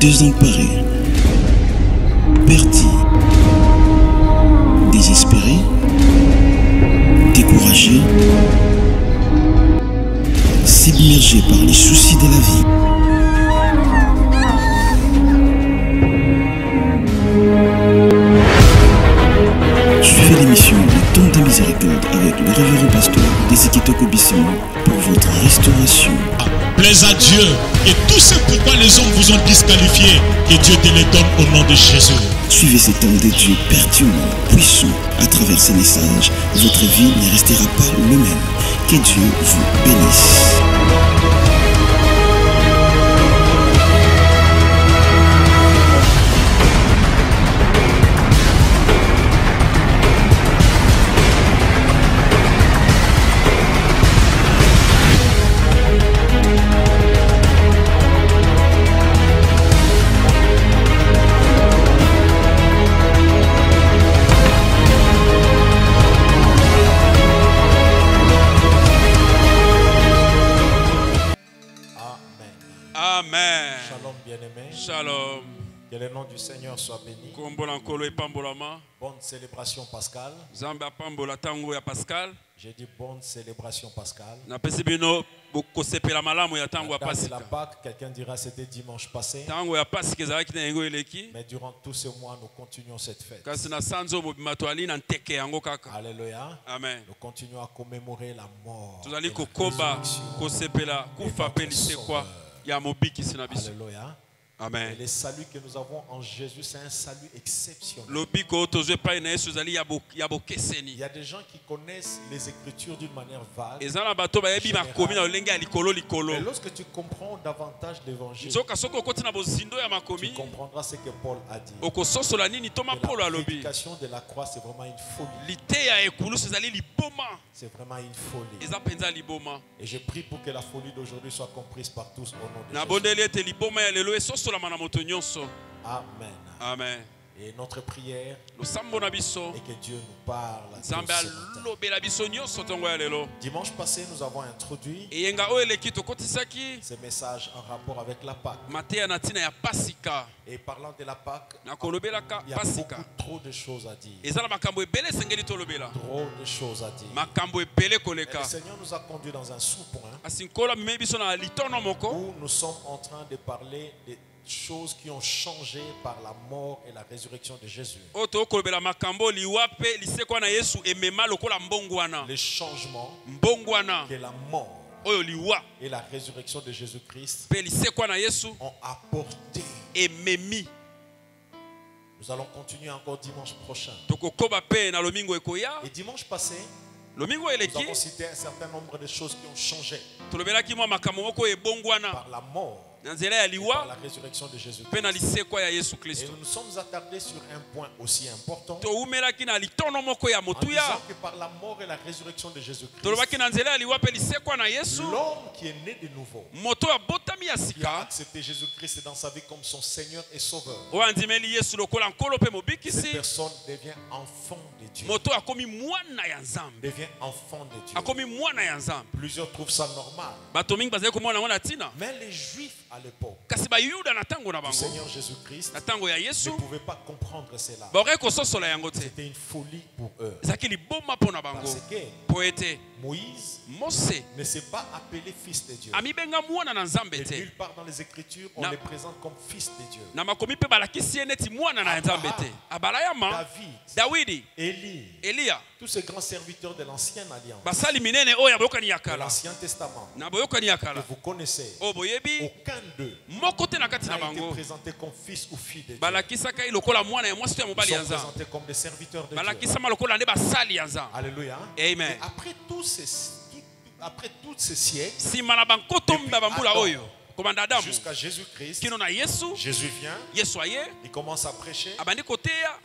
désemparé, perdu, désespéré, découragé, submergé par les soucis de la vie. Suivez l'émission Le Temps de Miséricorde avec le révérend pasteur Desikitoko Bissimo pour votre restauration. Plaise à Dieu et tout ce pourquoi les hommes vous ont disqualifié, que Dieu te les donne au nom de Jésus. Suivez cet homme de Dieu pertinent, puissant. À travers ces messages, votre vie ne restera pas le même. Que Dieu vous bénisse. Amen. Shalom bien-aimé. Shalom. Que le nom du Seigneur soit béni. Bonne célébration pascale. J'ai dit bonne célébration pascale. La date de la Pâque, quelqu'un dira c'était dimanche passé. Mais durant tout ce mois, nous continuons cette fête. Alléluia. Amen. Nous continuons à commémorer la mort. Alléluia. Amen. Et le salut que nous avons en Jésus, c'est un salut exceptionnel. Il y a des gens qui connaissent les Écritures d'une manière vague. Mais lorsque tu comprends davantage l'Évangile, tu comprendras ce que Paul a dit. La prédication de la croix, c'est vraiment une folie. C'est vraiment une folie. Et je prie pour que la folie d'aujourd'hui soit comprise par tous au nom de Jésus. Amen. Amen. Et notre prière est que Dieu nous parle à tous ce matin. Dimanche passé, nous avons introduit ce message en rapport avec la Pâque. Et parlant de la Pâque, il y a beaucoup trop de choses à dire. Trop de choses à dire. Et le Seigneur nous a conduits dans un sous-point où nous sommes en train de parler de choses qui ont changé par la mort et la résurrection de Jésus. Les changements que la mort et la résurrection de Jésus-Christ ont apporté. Nous allons continuer encore dimanche prochain. Et dimanche passé, nous avons cité un certain nombre de choses qui ont changé par la mort et par la résurrection de Jésus-Christ. Et nous nous sommes attardés sur un point aussi important, en disant que par la mort et la résurrection de Jésus-Christ, l'homme qui est né de nouveau, qui a accepté Jésus-Christ dans sa vie comme son Seigneur et Sauveur, cette personne devient enfant de Dieu. Devient enfant de Dieu. Plusieurs trouvent ça normal. Mais les Juifs à l'époque du Seigneur Jésus-Christ ne pouvaient pas comprendre cela. C'était une folie pour eux. Parce que Moïse ne s'est pas appelé fils de Dieu. Et nulle part dans les Écritures, on les présente comme fils de Dieu. Abraham, David, Élie, tous ces grands serviteurs de l'Ancienne Alliance, de l'Ancien Testament, que vous connaissez, aucun d'eux n'a été présenté comme fils ou fille de Dieu. Ils sont présentés comme des serviteurs de Dieu. Alléluia. Amen. Et après tous ces siècles, jusqu'à Jésus-Christ, Jésus vient, il commence à prêcher,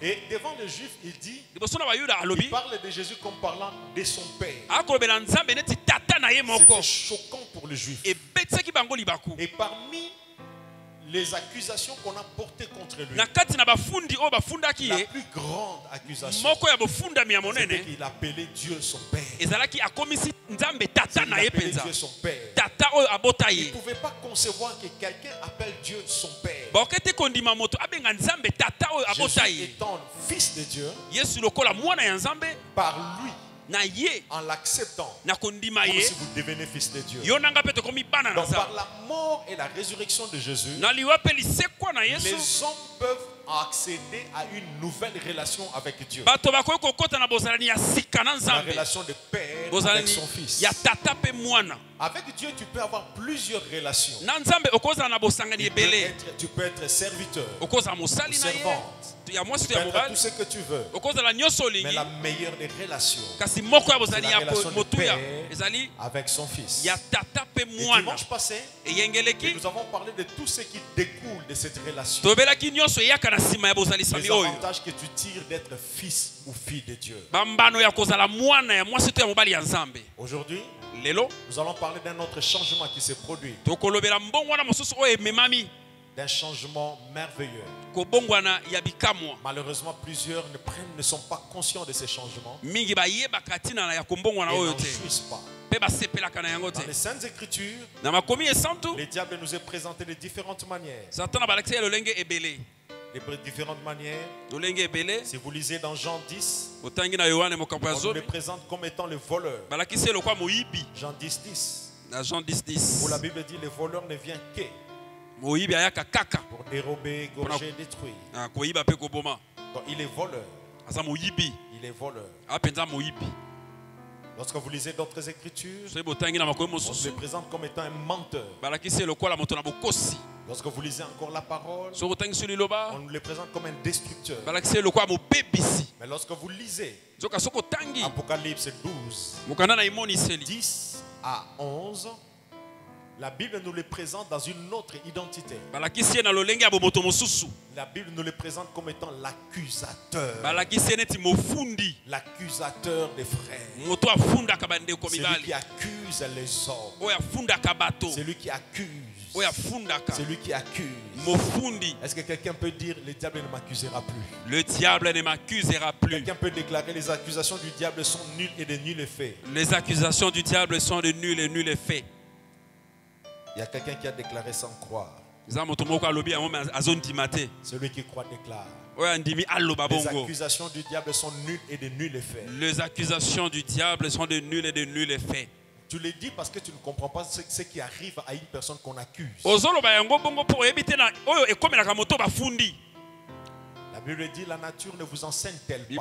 et devant les Juifs, il dit, il parle de Jésus comme parlant de son Père. C'était choquant pour les Juifs. Et parmi les accusations qu'on a portées contre lui, la plus grande accusation, c'était qu'il appelait Dieu son Père. Il appelait Dieu son Père. Il ne pouvait pas concevoir que quelqu'un appelle Dieu son Père. Jésus étant fils de Dieu, par lui, en l'acceptant, comme si vous devenez fils de Dieu. Donc par la mort et la résurrection de Jésus, les hommes peuvent accéder à une nouvelle relation avec Dieu. La relation de père avec son fils. Avec Dieu, tu peux avoir plusieurs relations. Tu peux être serviteur, servante. Tu peux être tout ce que tu veux. Mais la meilleure des relations, c'est la relation de père avec son fils. Et dimanche passé, nous avons parlé de tout ce qui découle de cette relation. Les avantages que tu tires d'être fils ou fille de Dieu. Aujourd'hui, nous allons parler d'un autre changement qui s'est produit. D'un changement merveilleux. Malheureusement, plusieurs ne sont pas conscients de ces changements. Et n'en jouissent pas. Dans les Saintes Écritures, le diable nous est présenté de différentes manières. De différentes manières. Si vous lisez dans Jean 10, on nous le présente comme étant le voleur. Jean 10, 10. Où la Bible dit le voleur ne vient que pour dérober, égorger, détruire. Donc il est voleur. Il est voleur. Lorsque vous lisez d'autres écritures, on se présente comme étant un menteur. Lorsque vous lisez encore la parole, on nous le présente comme un destructeur. Mais lorsque vous lisez Apocalypse 12, 10 à 11, la Bible nous le présente dans une autre identité. La Bible nous le présente comme étant l'accusateur. L'accusateur des frères. Celui qui accuse les hommes. Celui qui accuse. Celui qui accuse. Est-ce que quelqu'un peut dire le diable ne m'accusera plus? Le diable ne m'accusera plus. Quelqu'un peut déclarer les accusations du diable sont nulles et de nul effet. Les accusations du diable sont de nul et nul effet. Il y a quelqu'un qui a déclaré sans croire. Celui qui croit déclare. Les accusations du diable sont nulles et de nul effet. Les accusations du diable sont de nul et de nul effet. Tu le dis parce que tu ne comprends pas ce qui arrive à une personne qu'on accuse. La Bible dit la nature ne vous enseigne-t-elle pas?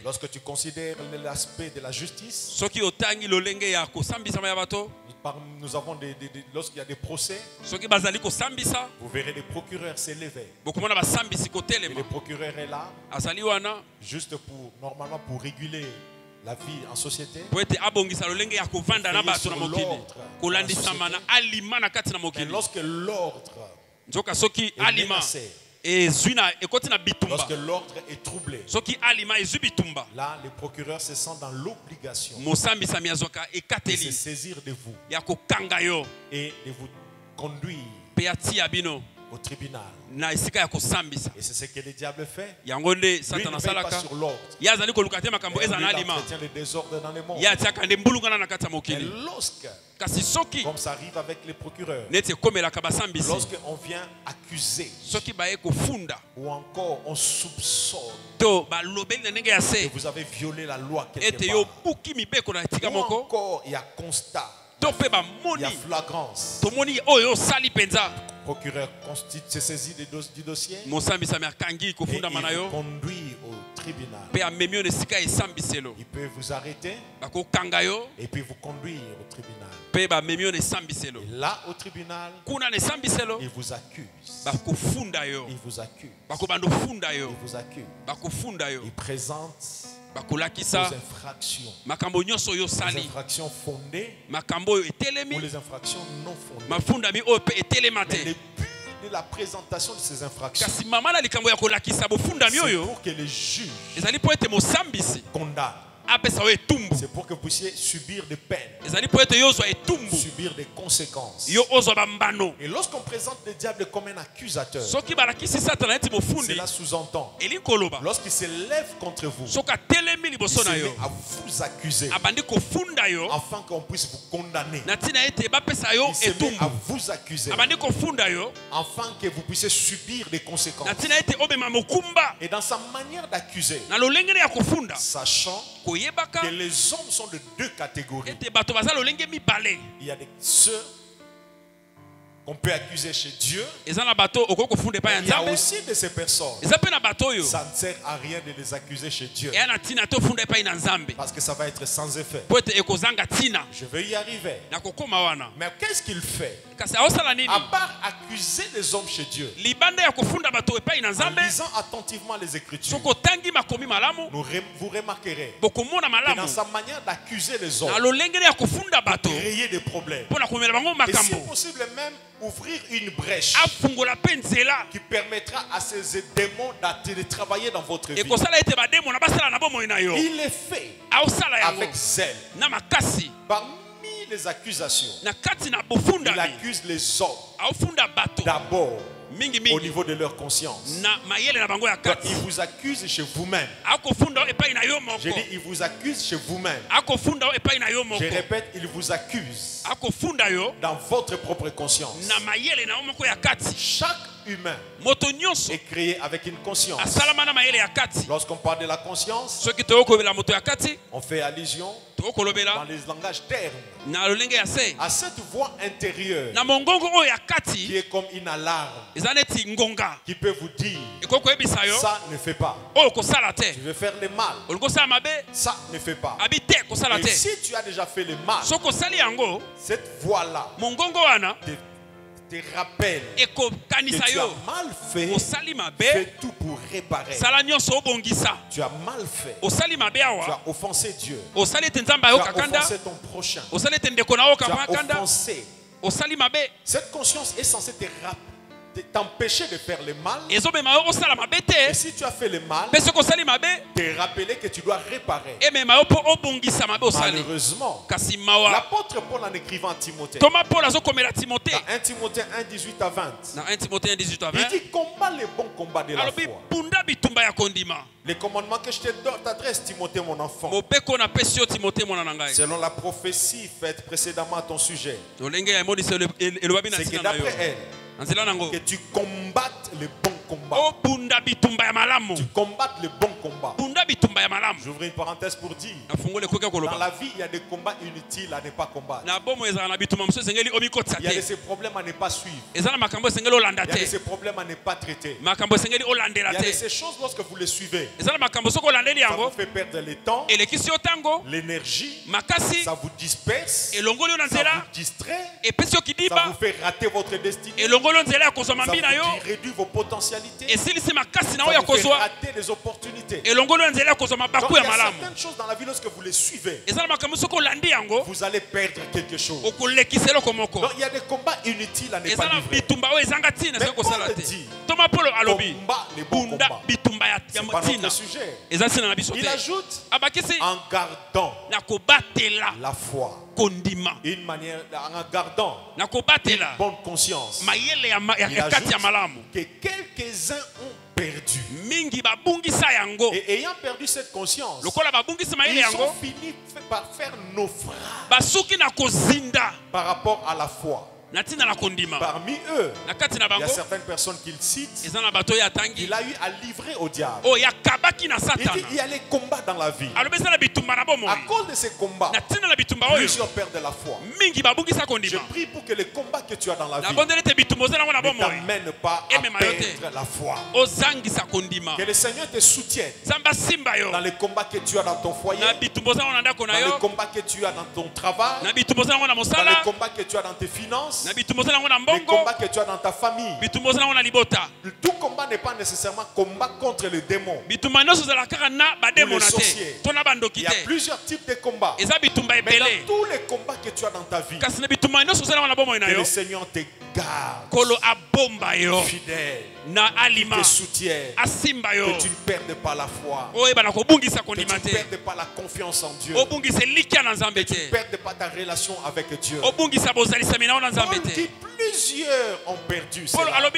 Lorsque tu considères l'aspect de la justice, nous avons lorsqu'il y a des procès, vous verrez des procureurs s'élever. Et le procureur est là juste normalement pour réguler la vie en société. Mais lorsque l'ordre est menacé, lorsque l'ordre est troublé, là les procureurs se sentent dans l'obligation de se saisir de vous et de vous conduire au tribunal. Et c'est ce que le diable fait. Lui ne veille pas sur l'ordre. Il entretient le désordre dans le monde. Et lorsque, comme ça arrive avec les procureurs, lorsqu'on vient accuser ou encore on soupçonne que vous avez violé la loi quelque part, ou encore il y a constat, il y a flagrance, le procureur se saisit du dossier et il conduit au tribunal. Il peut vous arrêter et puis vous conduire au tribunal. Et là au tribunal, il vous accuse. Il vous accuse. Il vous accuse. Il présente vos infractions. Les infractions fondées ou les infractions non fondées. Mais le but de la présentation de ces infractions, c'est pour que les juges condamnent C'est pour que vous puissiez subir des peines, subir des conséquences. Et lorsqu'on présente le diable comme un accusateur, cela sous-entend, lorsqu'il se lève contre vous, il se met à vous accuser, afin qu'on puisse vous condamner. Il se met à vous accuser, afin que vous puissiez subir des conséquences. Et dans sa manière d'accuser, sachant que les hommes sont de deux catégories. Il y a ceux qu'on peut accuser chez Dieu. Il y a aussi de ces personnes, ça ne sert à rien de les accuser chez Dieu, parce que ça va être sans effet. Je vais y arriver. Mais qu'est-ce qu'il fait à part accuser les hommes chez Dieu? En lisant attentivement les Écritures, vous remarquerez que dans sa manière d'accuser les hommes, de créer des problèmes, et si possible même ouvrir une brèche qui permettra à ces démons de travailler dans votre vie. Il est fait avec zèle. Parmi les accusations, il accuse les hommes d'abord au niveau de leur conscience. Donc, il vous accuse chez vous-même. J'ai dit, il vous accuse chez vous-même. Je répète, il vous accuse dans votre propre conscience. Chaque humain est créé avec une conscience. Lorsqu'on parle de la conscience, on fait allusion dans les langages termes à cette voix intérieure qui est comme une alarme, qui peut vous dire ça ne fait pas, tu veux faire le mal, ça ne fait pas. Et si tu as déjà fait le mal, cette voix-là te rappelle que tu as mal fait, fais tout pour réparer. Tu as mal fait, tu as offensé Dieu, tu as offensé ton prochain, tu as offensé. Cette conscience est censée t'empêcher de faire le mal. Et si tu as fait le mal, te rappeler que tu dois réparer. Malheureusement, l'apôtre Paul, en écrivant à Timothée, dans 1 Timothée 1, 18 à 20, il dit: combat le bon combat de la foi. Les commandements que je t'adresse, Timothée, mon enfant, selon la prophétie faite précédemment à ton sujet, c'est que d'après elle, que tu combattes le bon combat. Tu combattes le bon combat. J'ouvre une parenthèse pour dire, dans la vie, il y a des combats inutiles à ne pas combattre. Il y a ces problèmes à ne pas suivre. Il y a ces problèmes à ne pas traiter. Il y a ces choses, lorsque vous les suivez, ça vous fait perdre le temps, l'énergie, ça vous disperse, ça vous distrait, ça vous fait rater votre destinée, ça vous réduit vos potentialités, ça vous fait rater les opportunités. Donc, il y a certaines choses dans la vie, lorsque vous les suivez, vous allez perdre quelque chose. Donc il y a des combats inutiles à ne pas livrer. Mais Paul dit, combat les bons combats. C'est pas notre sujet. Il ajoute, en gardant la foi, une manière, en gardant une bonne conscience. Il ajoute que quelques-uns ont perdu. Et ayant perdu cette conscience, ils ont fini par faire naufrage par rapport à la foi. Parmi eux, il y a certaines personnes qu'il cite, qu'il a eu à livrer au diable. Il y a les combats dans la vie. À cause de ces combats, plusieurs perdent la foi. Je prie pour que les combats que tu as dans la vie ne t'amènent pas à perdre la foi. Que le Seigneur te soutienne dans les combats que tu as dans ton foyer, dans les combats que tu as dans ton travail, dans les combats que tu as dans tes finances, les combats que tu as dans ta famille. Tout combat n'est pas nécessairement combat contre le démon ou les sorciers. Il y a plusieurs types de combats. Mais dans tous les combats que tu as dans ta vie, que le Seigneur te garde fidèle. qui te soutiennent, que tu ne perdes pas la foi, que tu ne perdes pas la confiance en Dieu, que tu ne perdes pas ta relation avec Dieu. Paul dit plusieurs ont perdu cela.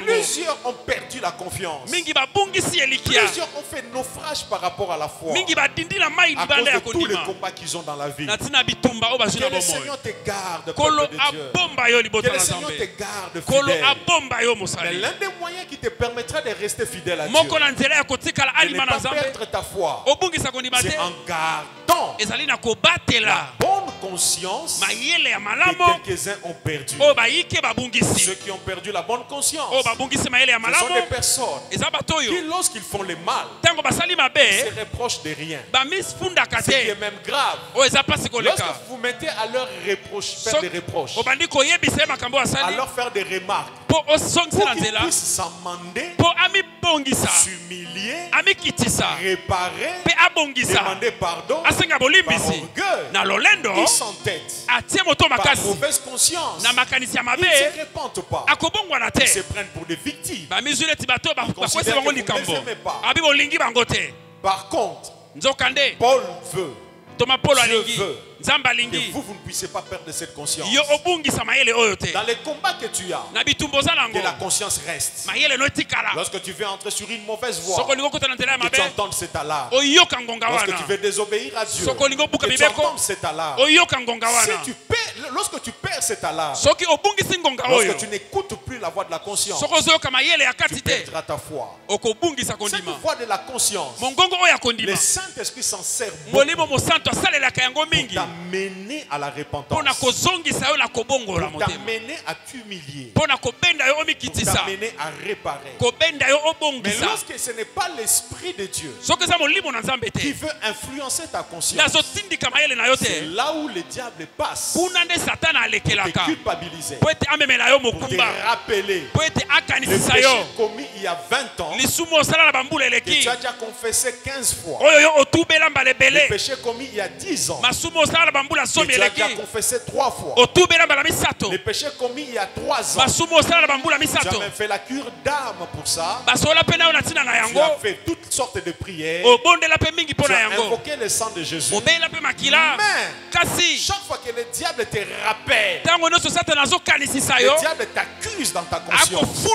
Plusieurs ont perdu la confiance. Plusieurs ont fait naufrage par rapport à la foi à cause de tous les combats qu'ils ont dans la vie. Que le Seigneur te garde, peuple de Dieu. Que le Seigneur te garde fidèle. Mais l'un des moyens qui te permettra de rester fidèle à Dieu, de ne pas perdre ta foi, c'est en gardant la bonne conscience que quelques-uns ont perdu. Ceux qui ont perdu la bonne conscience, ce sont des personnes qui, lorsqu'ils font le mal, ils se reprochent de rien. Ce qui est même grave, lorsque vous mettez à leur faire des reproches, à leur faire des remarques, pour qu'ils puissent s'amender, s'humilier, réparer, demander pardon, par orgueil, ils s'entêtent, par mauvaise conscience, ils ne se répandent pas, ils se prennent pour des victimes, ils considèrent que vous ne les aimez pas. Par contre, Paul veut, Dieu veut que vous ne puissiez pas perdre cette conscience. Dans les combats que tu as, que la conscience reste. Lorsque tu veux entrer sur une mauvaise voie, que tu entends cette alarme. Lorsque tu veux désobéir à Dieu, que tu entends cette alarme. Lorsque tu perds cette alarme, lorsque tu n'écoutes plus la voix de la conscience, tu perdras ta foi. Cette voix de la conscience, le Saint-Esprit s'en sert pour t'amener à la repentance, pour t'amener à t'humilier, pour t'amener à réparer. Mais lorsque ce n'est pas l'Esprit de Dieu qui veut influencer ta conscience, c'est là où le diable passe pour te culpabiliser, pour te rappeler le péché commis il y a 20 ans, que tu as déjà confessé 15 fois, le péché commis il y a 10 ans, que tu as déjà confessé 3 fois, le péché commis il y a 3 ans, tu as même fait la cure d'âme pour ça, tu as fait toutes sortes de prières, tu as invoqué le sang de Jésus. Mais chaque fois que le diable te rappelle, le diable t'accuse dans ta conscience.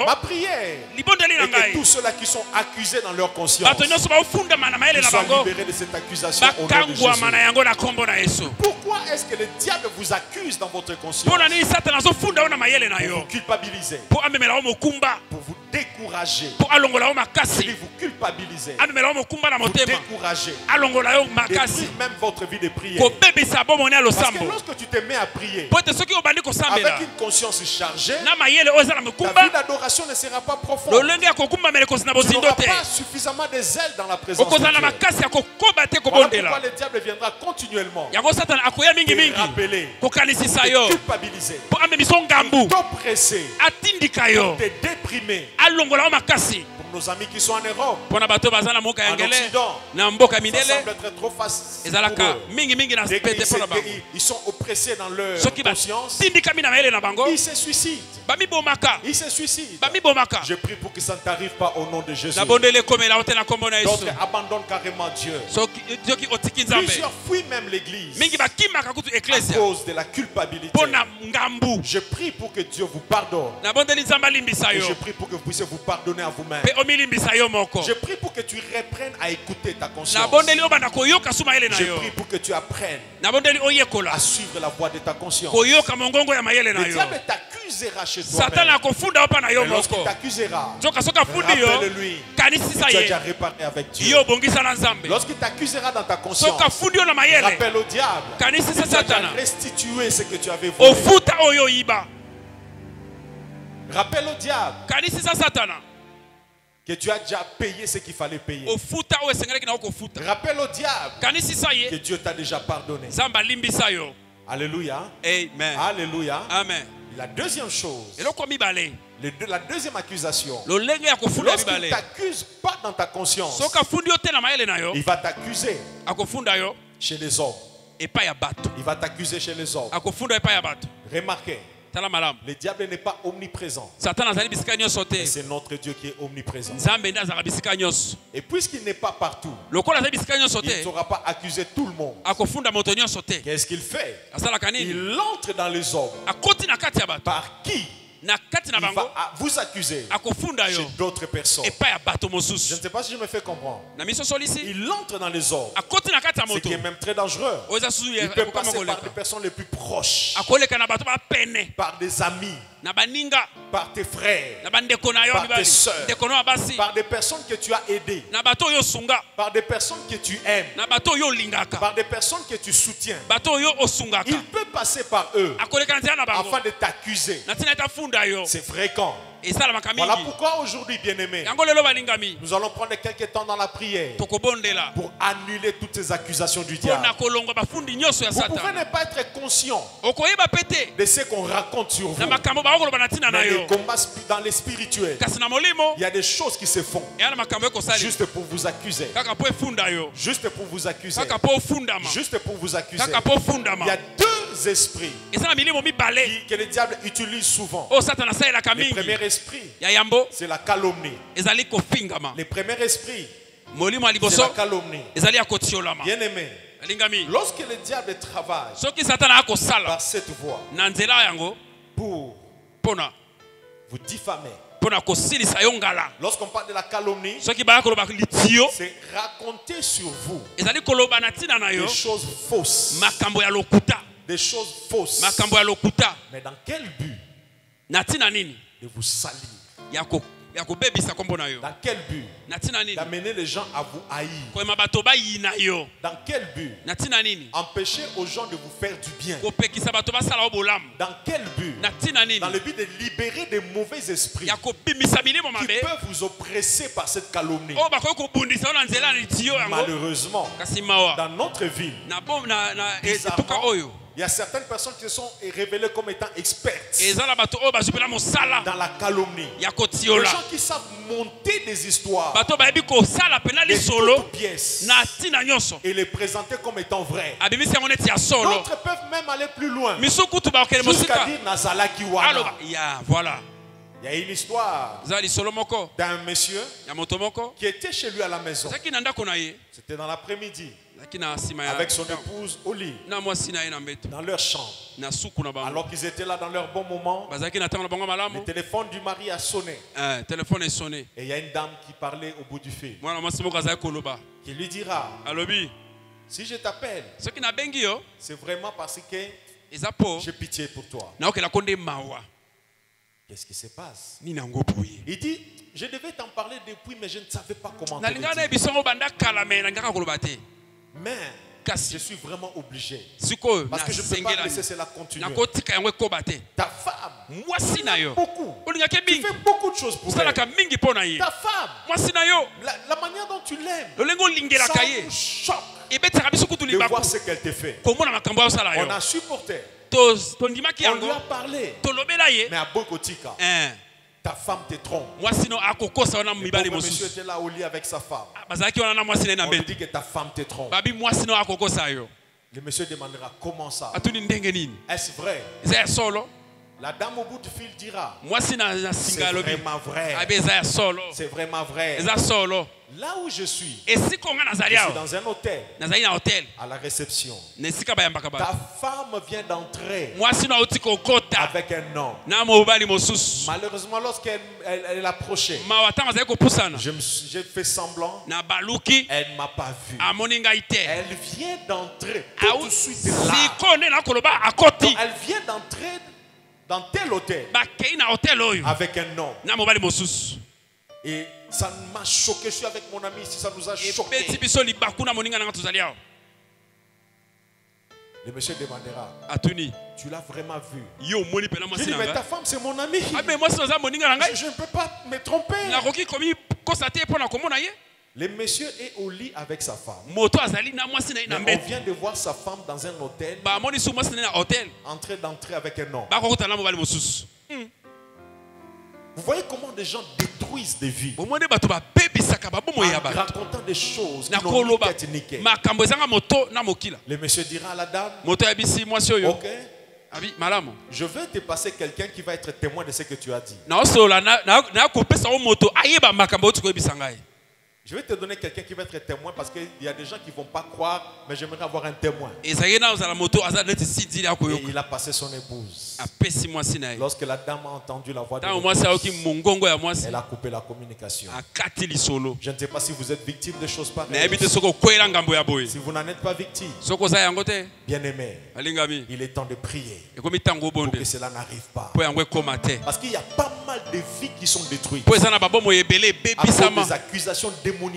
Ma prière est que tous ceux-là qui sont accusés dans leur conscience, ils soient libérés de cette accusation au nom de Jésus. Pourquoi est-ce que le diable vous accuse dans votre conscience? Pour vous culpabiliser, pour vous décourager, pour vous culpabiliser, vous décourager, détruire même votre vie de prière. Parce que lorsque tu te mets à prier avec une conscience chargée, ta vie d'adoration ne sera pas profonde. Tu n'auras pas suffisamment de zèle dans la présence de Dieu. Voilà pourquoi le diable viendra continuellement te rappeler, te culpabiliser, t'oppresser, te déprimer. Pour nos amis qui sont en Europe, en Occident, ça semble être trop facile pour eux. Dès qu'ils sont oppressés dans leur conscience, ils se suicident. Ils se suicident. Je prie pour que ça ne t'arrive pas au nom de Jésus. D'autres abandonnent carrément Dieu. Plusieurs fuient même l'église à cause de la culpabilité. Je prie pour que Dieu vous pardonne. Et je prie pour que vous puissiez vous pardonner à vous-même. Je prie pour que tu reprennes à écouter ta conscience. Je prie pour que tu apprennes à suivre la voie de ta conscience. Le diable t'accusera chez toi-même. Mais lorsqu'il t'accusera, rappelle-lui que tu as déjà réparé avec Dieu. Lorsqu'il t'accusera dans ta conscience, rappelle au diable que tu as déjà restitué ce que tu avais volé. Rappelle au diable que tu as déjà payé ce qu'il fallait payer. Rappelle au diable que Dieu t'a déjà pardonné. Alléluia. Amen. Alléluia. Amen. La deuxième chose, la deuxième accusation, lorsqu'il ne t'accuse pas dans ta conscience, il va t'accuser chez les hommes. Il va t'accuser chez les hommes. Remarquez, Le diable n'est pas omniprésent. Mais c'est notre Dieu qui est omniprésent. Et puisqu'il n'est pas partout, il ne saura pas accuser tout le monde. Qu'est-ce qu'il fait? Il entre dans les hommes. Par qui il va vous accuser chez d'autres personnes. Je ne sais pas si je me fais comprendre. Il entre dans les hommes, ce qui est même très dangereux. Il peut passer par des personnes les plus proches, par des amis, par tes frères, par tes soeurs, par des personnes que tu as aidées, par des personnes que tu aimes, par des personnes que tu soutiens. Il peut passer par eux afin de t'accuser. C'est fréquent. Voilà pourquoi aujourd'hui, bien-aimés, nous allons prendre quelques temps dans la prière pour annuler toutes ces accusations du diable. Vous pouvez ne pas être conscient de ce qu'on raconte sur vous. Mais les combats dans les spirituels, il y a des choses qui se font juste pour vous accuser. Juste pour vous accuser. Juste pour vous accuser. Il y a deux esprits que le diable utilise souvent. Le premier esprit, c'est la calomnie. Le premier esprit, c'est la calomnie. Bien aimé, lorsque le diable travaille par cette voie pour vous diffamer, lorsqu'on parle de la calomnie, c'est raconter sur vous des choses fausses. Des choses fausses. Mais dans quel but? De vous salir. Dans quel but? D'amener les gens à vous haïr. Dans quel but? Empêcher aux gens de vous faire du bien. Dans quel but? Dans le but de libérer des mauvais esprits qui peuvent vous oppresser par cette calomnie. Malheureusement, dans notre ville, il y a certaines personnes qui se sont révélées comme étant expertes dans la calomnie. Les gens qui savent monter des histoires de toutes pièces et les présenter comme étant vraies. D'autres peuvent même aller plus loin jusqu'à dire Nazalaki Wana. Il y a une histoire d'un monsieur qui était chez lui à la maison. C'était dans l'après-midi, avec son épouse au lit, dans leur chambre. Alors qu'ils étaient là dans leur bon moment, le téléphone du mari a sonné. Et il y a une dame qui parlait au bout du fil, qui lui dira: si je t'appelle, c'est vraiment parce que j'ai pitié pour toi. Qu'est-ce qui se passe? Il dit: je devais t'en parler depuis, mais je ne savais pas comment te le dire. Mais je suis vraiment obligé. Parce que je ne peux pas laisser cela continuer. Ta femme, tu fais beaucoup de choses pour elle. Ta femme, la manière dont tu l'aimes, ça nous choque de voir ce qu'elle te fait. On a supporté. On lui a parlé. Mais à Bokotika, ta femme te trompe. Le monsieur était là au lit avec sa femme. On lui dit que ta femme te trompe. Le monsieur demandera: comment ça? Est-ce vrai? La dame au bout du fil dira: c'est vraiment vrai. C'est vraiment vrai. Là où je suis dans un hôtel, à la réception. Ta femme vient d'entrer avec un homme. Malheureusement, lorsqu'elle approchait, j'ai fait semblant. Elle ne m'a pas vu. Elle vient d'entrer tout de suite là. Donc, elle vient d'entrer dans tel hôtel avec un homme. Et ça m'a choqué. Je suis avec mon ami ici, ça nous a choqué. Le monsieur demandera: tu l'as vraiment vu? Je dis: mais ta femme c'est mon ami. Je ne peux pas me tromper. Le monsieur est au lit avec sa femme. Mais on vient de voir sa femme dans un hôtel, en train d'entrer avec un homme. Vous voyez comment des gens détruisent des vies en racontant des choses qui n'ont pas été niquées. Le monsieur dira à la dame: ok, Je veux te passer quelqu'un qui va être témoin de ce que tu as dit. Je vais te donner quelqu'un qui va être témoin parce qu'il y a des gens qui ne vont pas croire, mais j'aimerais avoir un témoin. Et il a passé son épouse. Lorsque la dame a entendu la voix de l'épouse, elle a coupé la communication. Je ne sais pas si vous êtes victime de choses pareilles. Si vous n'en êtes pas victime, bien aimé, il est temps de prier pour que cela n'arrive pas. Parce qu'il y a pas mal de vies qui sont détruites à cause des accusations démoniaques, des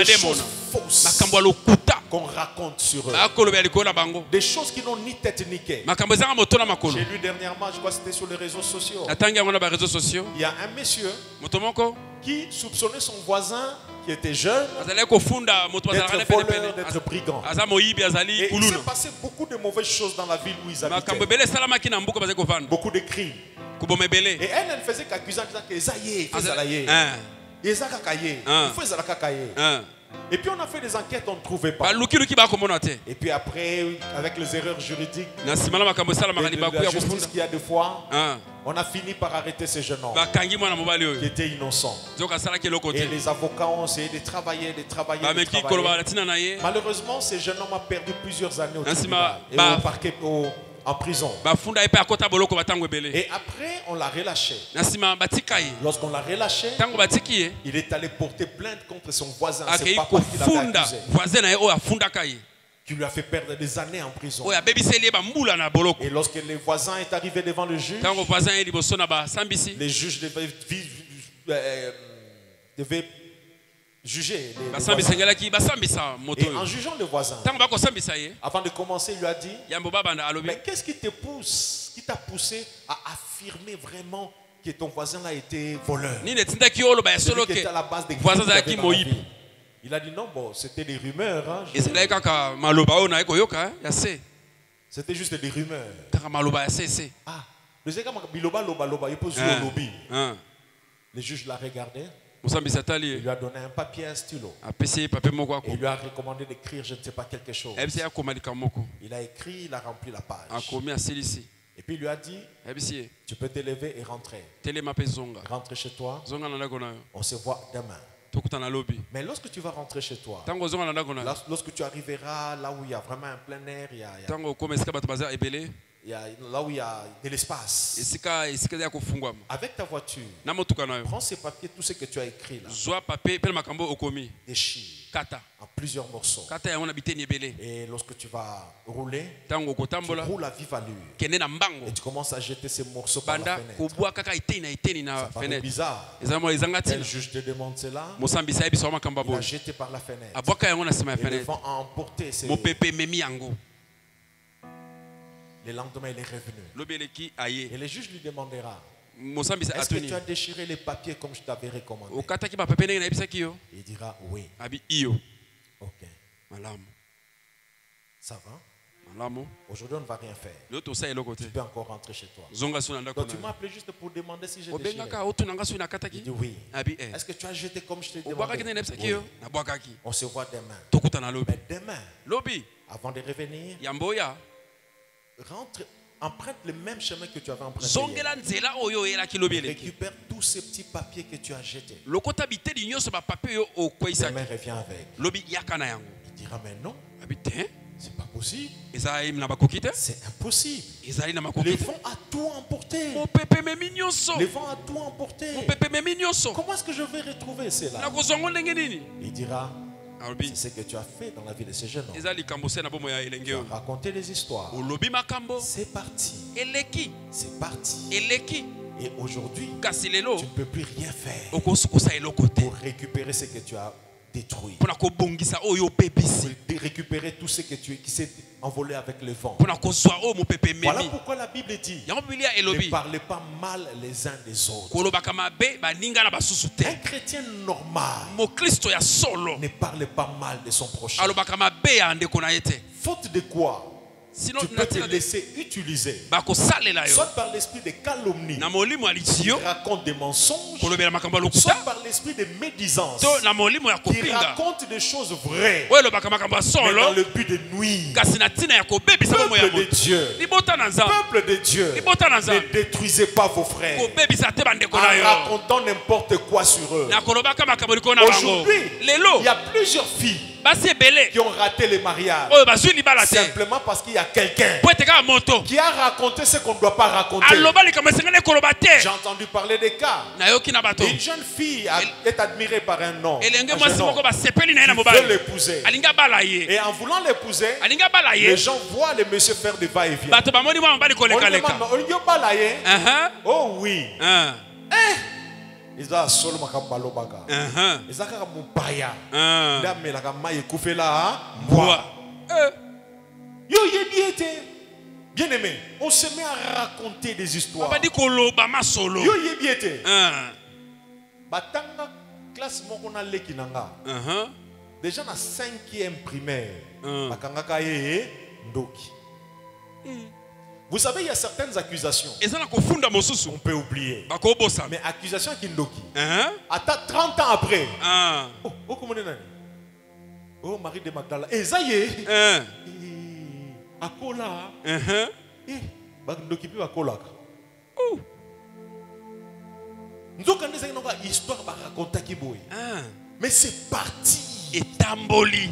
choses fausses qu'on raconte sur eux, des choses qui n'ont ni tête ni quai. J'ai lu dernièrement, je crois que c'était sur les réseaux sociaux, il y a un monsieur qui soupçonnait son voisin qui était jeune d'être voleur, d'être brigand. Et il s'est passé beaucoup de mauvaises choses dans la ville où ils habitaient. Beaucoup de crimes. Et elle ne faisait qu'accuser que Esaïe, et puis on a fait des enquêtes, on ne trouvait pas. Et puis après, avec les erreurs juridiques, la justice qu'il y a des fois, on a fini par arrêter ce jeune homme qui était innocent. Et les avocats ont essayé de travailler. Malheureusement, ce jeune homme a perdu plusieurs années au tribunal et au parquet, en prison. Et après, on l'a relâché. Lorsqu'on l'a relâché, il est allé porter plainte contre son voisin. C'est papa qui l'avait accusé, qui lui a fait perdre des années en prison. Et lorsque le voisin est arrivé devant le juge, les juges devaient juger les voisins. Et en jugeant le voisin, avant de commencer, il lui a dit: mais qu'est-ce qui t'a poussé à affirmer vraiment que ton voisin a été voleur? Celui qui était à la base des crimes. Il a dit non, bon, c'était des rumeurs. Hein, c'était juste des rumeurs. Ah, le juge l'a regardé. Il lui a donné un papier, un stylo. Et il lui a recommandé d'écrire, je ne sais pas, quelque chose. Il a écrit, il a rempli la page. Et puis il lui a dit: tu peux te lever et rentrer. Rentre chez toi. On se voit demain. Mais lorsque tu vas rentrer chez toi, lorsque tu arriveras là où il y a vraiment un plein air, là où il y a de l'espace, avec ta voiture, prends ces papiers, tout ce que tu as écrit là, déchire en plusieurs morceaux. Et lorsque tu vas rouler, tu roules à vive allure. Et tu commences à jeter ces morceaux par la fenêtre. Ça paraît bizarre. Quel juge te demande cela? Il a jeté par la fenêtre. Et le vent a emporté ces... Le lendemain, il est revenu. Et le juge lui demandera: est-ce que tu as déchiré les papiers comme je t'avais recommandé? Il dira oui. Ok. Ça va? Aujourd'hui, on ne va rien faire. Tu peux encore rentrer chez toi. Donc tu m'as appelé juste pour demander si j'ai déchiré. Il dit oui. Est-ce que tu as jeté comme je t'ai demandé? Oui. On se voit demain. Mais demain, avant de revenir, rentre, emprunte le même chemin que tu avais emprunté hier. Récupère tous ces petits papiers que tu as jetés. Demain, reviens avec. Il dira: mais non, c'est pas possible. C'est impossible. Les vents a tout emporté. Les vents a tout emporté. Comment est-ce que je vais retrouver cela? Il dira: c'est ce que tu as fait dans la vie de ce jeune homme. Tu as raconté des histoires. C'est parti. C'est parti. Et aujourd'hui, tu ne peux plus rien faire pour récupérer ce que tu as détruit. Pour récupérer tout ce qui s'est envolé avec le vent. Voilà pourquoi la Bible dit: ne parlez pas mal les uns des autres. Un chrétien normal ne parle pas mal de son prochain. Faute de quoi? Sinon, tu peux te laisser utiliser. Soit par l'esprit de calomnie, qui raconte des mensonges, soit par l'esprit de médisance, qui raconte des choses vraies, mais dans le but de nuire. Peuple de Dieu, ne détruisez pas vos frères en racontant n'importe quoi sur eux. Aujourd'hui, il y a plusieurs filles qui ont raté les mariages simplement parce qu'il y a quelqu'un qui a raconté ce qu'on ne doit pas raconter. J'ai entendu parler des cas. Une jeune fille est admirée par un homme, qui veut l'épouser. Et en voulant l'épouser, les gens voient le monsieur faire des va-et-vient. On lui dit, oh oui. Ils ont solo makambalobaga. Ils ont kaka mupaya. Ndame la kama yekufela bois. Yo yebiete. Bien aimé, on se met à raconter des histoires. Yo yebiete. Batanga classe moko na leki nanga. Déjà na 5e primaire. Bakanga kaye ndoki. Vous savez, il y a certaines accusations. On peut oublier. Mais accusation Kindoki. Attends 30 ans après. Oh, comment est-ce? Oh, Marie de Magdala. Eh, ça y est. Akola. Bakindoki puis Akola. Nous avons une histoire à raconter qui boy. Mais c'est parti.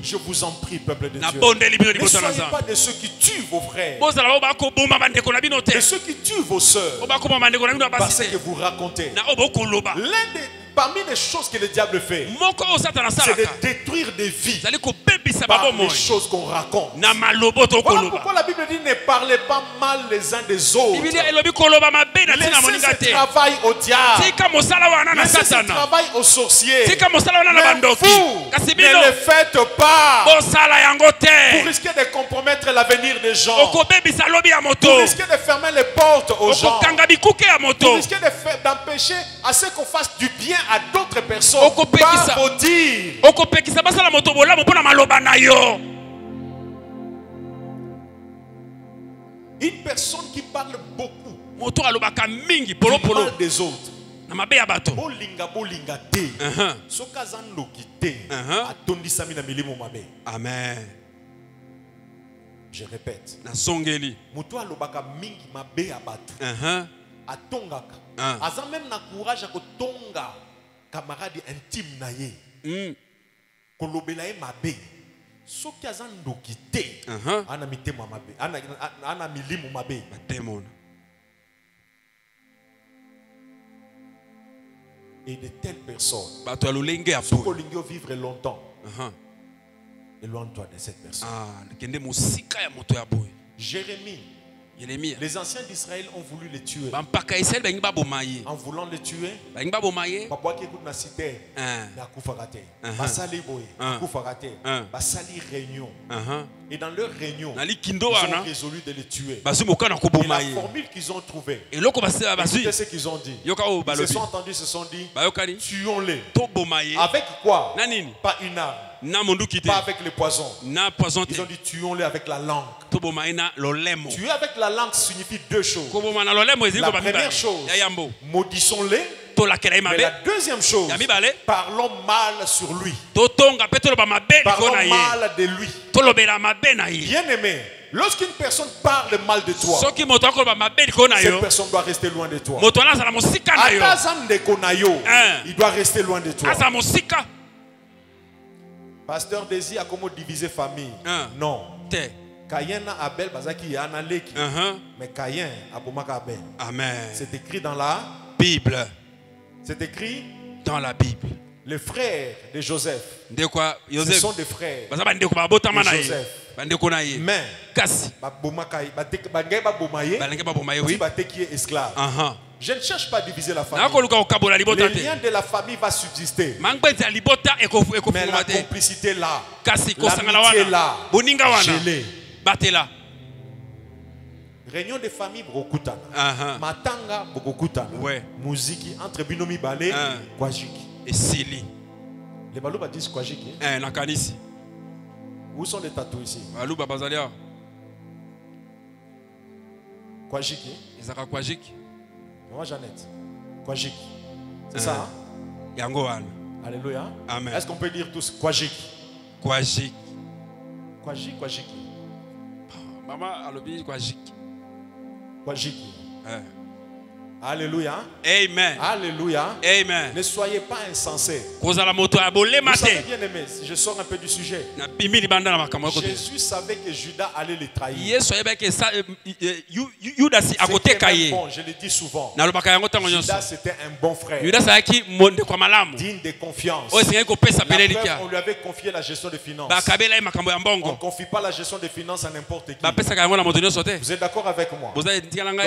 Je vous en prie, peuple de Dieu. Ne soyez pas de ceux qui tuent vos frères, de ceux qui tuent vos sœurs, parce que vous racontez. Parmi les choses que le diable fait, c'est de détruire des vies par les choses qu'on raconte. Voilà pourquoi la Bible dit ne parlez pas mal les uns des autres. Laissez ce travail au diable. Laissez ce travail aux sorciers. Mais vous ne le faites pas. Vous risquez de compromettre l'avenir des gens. Vous risquez de fermer les portes aux gens. Vous risquez d'empêcher à ce qu'on fasse du bien à d'autres personnes par vos dires. Une personne qui parle beaucoup, qui parle des autres, Amen. Je répète. Aza même na courage ko tonga camarade intime na ye. Kolobela e mabe. Soki aza ndoki te. Ana mitemo mabe. Ana milimu mabe. Démon. Et de telles personnes. Bato alolenge apo. Soko lingio vivre longtemps. Éloigne-toi de cette personne. Kende musika ya moto ya boy. Jérémie. Les anciens d'Israël ont voulu le tuer. En voulant le tuer, réunion. Et dans leur réunion, ils ont résolu de le tuer. Et la formule qu'ils ont trouvée, c'est ce qu'ils ont dit. Ils se sont entendus, ils se sont dit, tuons-les. Avec quoi? Pas une arme. Pas avec le poison. Ils ont dit tuons-les avec la langue. Tuer avec la langue signifie deux choses. La première chose, maudissons-les. Mais la deuxième chose, parlons mal sur lui. Parlons mal de lui. Bien aimé, lorsqu'une personne parle mal de toi, cette personne doit rester loin de toi. Il doit rester loin de toi. Pasteur Désir a comment diviser famille? Non. Caïn a Abel bazaki yana leki. Mais Caïn a bomaka Abel. Amen. C'est écrit dans la Bible. C'est écrit dans la Bible. Les frères de Joseph. Ce sont des frères de Joseph. Mais esclave. Je ne cherche pas à diviser la famille. Le lien de la famille va subsister. Mais la complicité là. L'amitié là. Je l'ai. Réunion de famille Brokutana. Matanga Brokutana. Musique entre binomi balé Kwajiki. Et Sili. Les Balouba disent Kwajiki. Nakanisi. Où sont les tatous ici? Balouba Bazalia. Kwajiki. Isaka Kwajiki. Maman Jeannette. Kwajiki. C'est ça, hein? Yangoan. Alléluia. Amen. Est-ce qu'on peut dire tous Kwajiki? Kwajiki. Kwajiki. Maman alobi Kwajiki. Kwajiki. Alléluia. Amen. Alléluia. Amen. Ne soyez pas insensés. Vous savez bien aimé, je sors un peu du sujet. Jésus savait que Judas allait le trahir. C'était un bon, je le dis souvent. Judas c'était un bon frère. Digne de confiance. On lui avait confié la gestion des finances. On ne confie pas la gestion des finances à n'importe qui. Vous êtes d'accord avec moi? Donc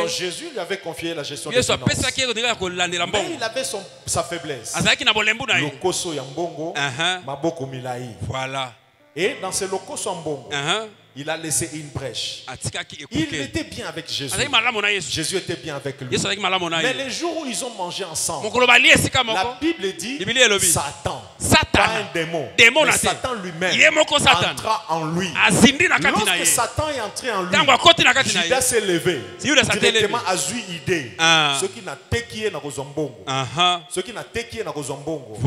Jésus lui avait confié la gestion des finances. Mais il avait sa faiblesse. Lokoso ya mbongo, maboko milai. Voilà. Et dans ce lokoso mbongo, il a laissé une brèche. Il était bien avec Jésus. Jésus était bien avec lui. Mais les jours où ils ont mangé ensemble, la Bible dit Satan. Pas un démon. Mais Satan lui-même entra en lui. Lorsque Satan est entré en lui, Judas s'est levé. Directement a eu idée. Ceux qui n'ont tekié na kozombongo. Ceux qui n'ont tekié na kozombongo.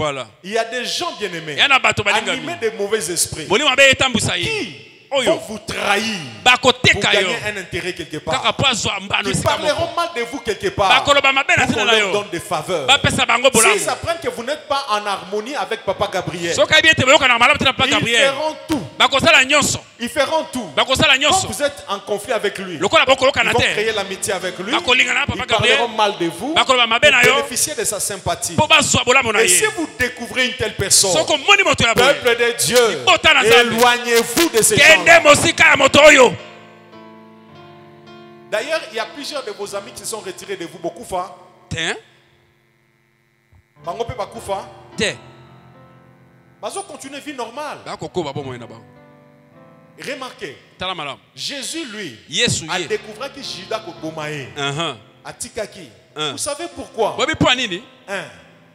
Il y a des gens bien aimés, animés de mauvais esprits, qui vont vous trahir pour gagner un intérêt quelque part. Ils parleront mal de vous quelque part pour qu'on leur donne des faveurs. S'ils apprennent que vous n'êtes pas en harmonie avec Papa Gabriel, ils feront tout. Quand vous êtes en conflit avec lui, ils vont créer l'amitié avec lui. Ils parleront mal de vous pour bénéficier de sa sympathie. Et si vous découvrez une telle personne, peuple de Dieu, éloignez-vous de ces gens. D'ailleurs, il y a plusieurs de vos amis qui se sont retirés de vous. Beaucoup fa. Bangope bakufa. Bazo continue vie normale. Remarquez, Jésus lui a découvert que Judas kobomae. Atikaki. Vous savez pourquoi?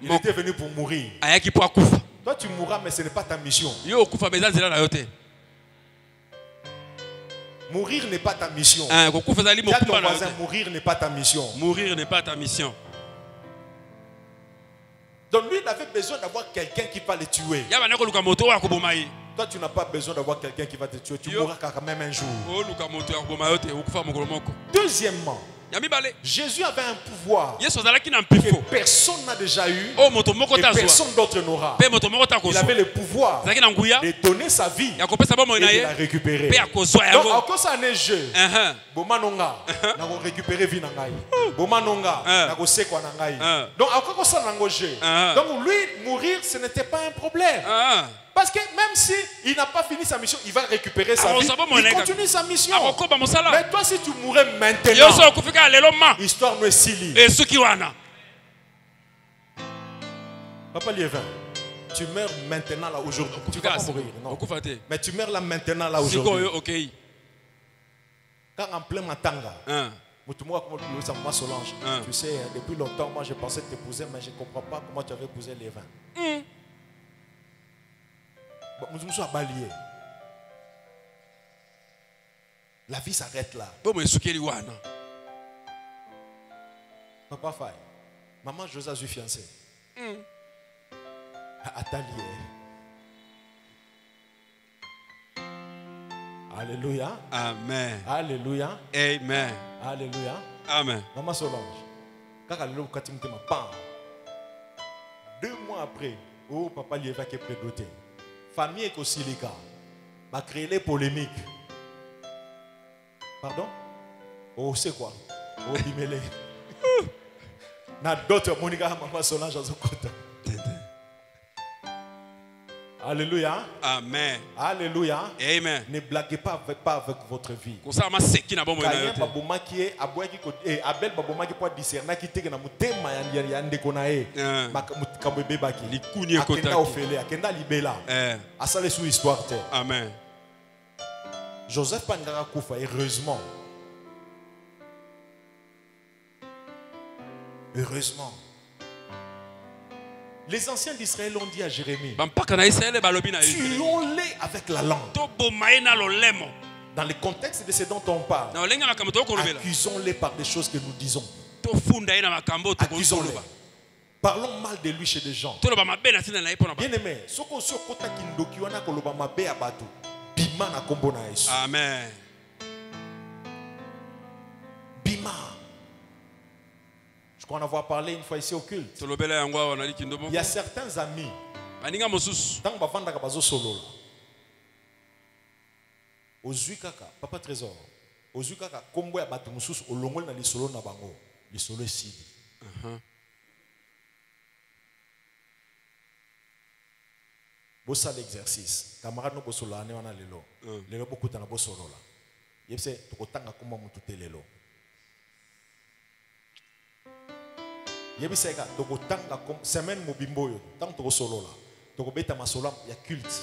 Il était venu pour mourir. Toi tu mourras mais ce n'est pas ta mission. Mourir n'est pas ta mission. Ton voisin, mourir n'est pas ta mission. Mourir n'est pas ta mission. Donc lui, il avait besoin d'avoir quelqu'un qui va le tuer. Toi, tu n'as pas besoin d'avoir quelqu'un qui va te tuer. Tu mourras quand même un jour. Deuxièmement, Jésus avait un pouvoir que personne n'a déjà eu et personne d'autre n'aura. Il avait le pouvoir de donner sa vie et de la récupérer. Donc, à cause d'un jeu, Bomanonga n'a récupéré vie nangai. Bomanonga n'a sekwa nangai. Donc, à cause d'un jeu. Donc, lui, mourir, ce n'était pas un problème. Parce que même s'il n'a pas fini sa mission, il va récupérer sa vie. Il continue sa mission. Mais toi, si tu mourrais maintenant, l'histoire ne s'illie. Papa Liévin, tu meurs maintenant là aujourd'hui. Tu vas pas mourir, non. Mais tu meurs là maintenant là aujourd'hui. Quand en plein matanga, Solange, tu sais, depuis longtemps, moi je pensais t'épouser, mais je ne comprends pas comment tu avais épousé Liévin. Nous sommes balayés. La vie s'arrête là. Papa Faye, maman Josa suis fiancée. Atelier. Alléluia. Amen. Alléluia. Amen. Alléluia. Amen. Maman Solange, quand elle est au Katimte, 2 mois après, oh papa Liéva qui est prédoté. Famille est aussi les gars. Va créer les polémiques. Pardon? Oh, c'est quoi? Oh, bimele. Na d'autres, Monica, maman Solange, à ce côté. Alléluia. Amen. Alléluia. Amen. Ne blaguez pas avec votre vie. Abel baboma qui peut discerner qui te na mutema ya ndeko na ye. Makambo bebaki. Likuni ekota. Akenda ofele, akenda libela. Asale sous histoire te. Amen. Joseph Pangara kufa heureusement. Heureusement. Les anciens d'Israël ont dit à Jérémie, tuons-les avec la langue. Dans le contexte de ce dont on parle, accusons-les par des choses que nous disons. Accusons-les. Parlons mal de lui chez des gens. Bien aimé, Amen. Bima. Je crois en avoir parlé une fois ici au culte. Il y a certains amis. Tant que solo. Ozuikaka, papa trésor. Ozuikaka, kombo ya batu mususu olongol na lisolo na bango. Lisolo esidi. Bossa l'exercice. Camarade no bosolo ane wana lelo. Lelo bokuta na bosolo la. Yebse tokotanga komba mutu te lelo. Yebise ka tokotanga kom semaine mobimbo yo. Tant tokosolo la. Tokobeta masolo ya culte.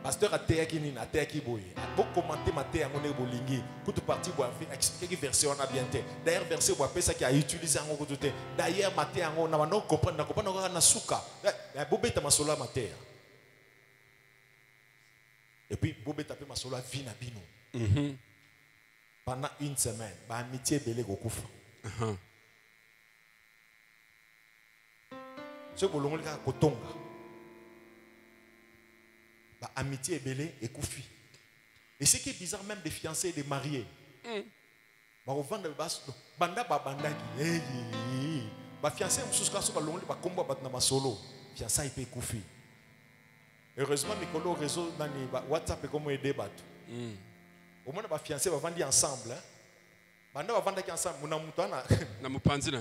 Pasteur a théaki nina, théaki boye. A beau commenter ma théa mon bolingi. Coutu parti boire expliquer que verset on a bien té. D'ailleurs verset boire ça qui a utilisé en gros tout. D'ailleurs ma théa on a non comprendre na souka. Mais bobeta masola ma théa. Et puis bobeta pe masola vina bino. Pendant une semaine, ba amitié belé gokufa. Ce bolongoli ka kotonga. Bah, amitié est belée et koufi. Et ce qui est bizarre même des fiancés et des mariés. Bah au vent de banda banda qui bah fiancé mususka so ba longoli ba kombo ba na masolo. Fiancé il peut koufi. Heureusement Nicolo réseau nani ba WhatsApp et comment aider batu. Au moins ba fiancé va vendre ensemble hein. Banda va vendre ensemble muna mutana na mupanzi na.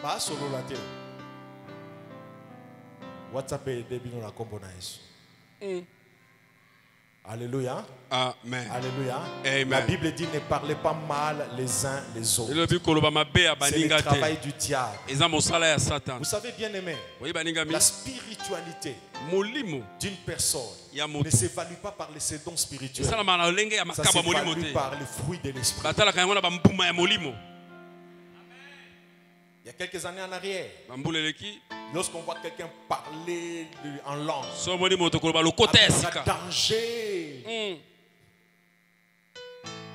Ba solo la tête. WhatsApp et débino la combo na Yesu. Alléluia. Amen. Alléluia. Amen. La Bible dit ne parlez pas mal les uns les autres. C'est le travail du diable. Vous savez bien aimé, la spiritualité d'une personne ne s'évalue pas par les dons spirituels. Ça s'évalue par les fruits de l'esprit. Il y a quelques années en arrière, lorsqu'on voit quelqu'un parler en langue, avec un danger,